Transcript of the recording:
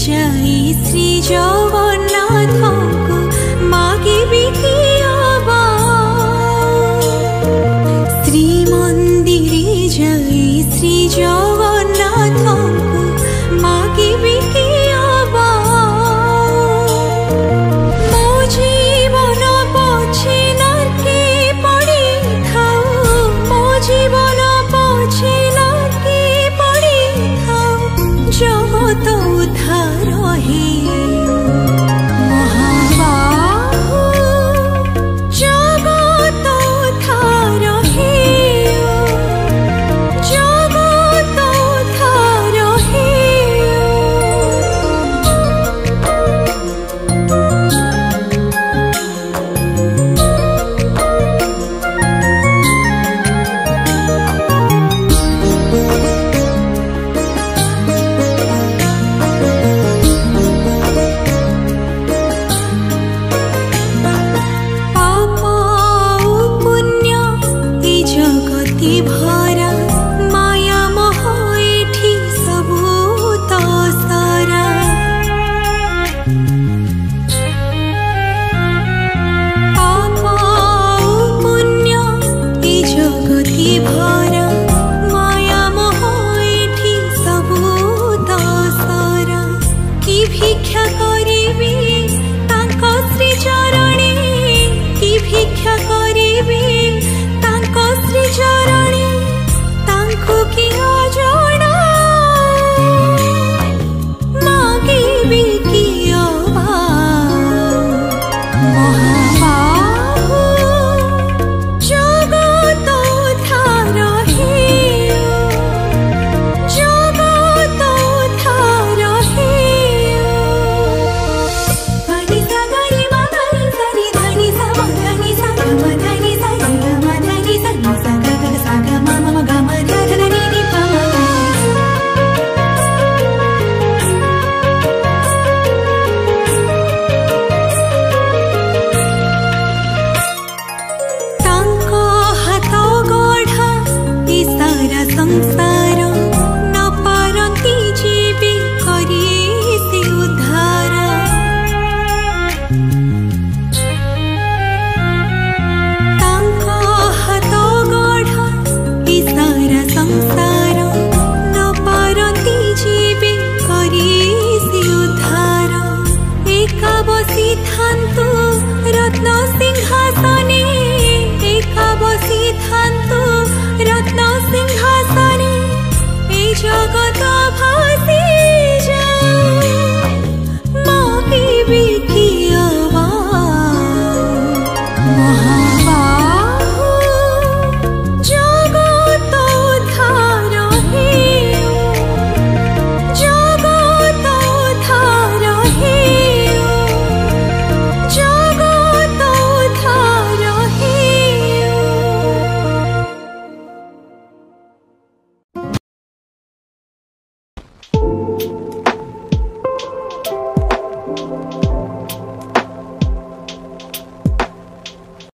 जाई श्री जगन्नाथ को मागिबी कि श्री मंदिरे जाई श्री जगन्नाथ को मागिबी कि मो जीवन पछे नरके पड़ी थाऊ मो जीवन पछे नरके पड़ी थाऊ जगत उद्धार हे भरा माया मोह एठी सबू तो सारा पाप पुण्य ए जगति भरा माया मोह एठी सबू तो सारा कि भिक्षा करिबी तांको श्री चरणे कि भिक्षा करिबी तांको श्री चरणे तांको कि अजणा मागिबी कि महाबाहु जगत उद्धार हे जगत उद्धार हे धनी सा गरी मा धनी सरी धनी सा मा धनी सा ग मा धनी सा ग मा धनी सा नि सा ग ग सा ग मा मा ग मा ध ध नि नि प म तांको हाथ गढ़ा ई सारा संसार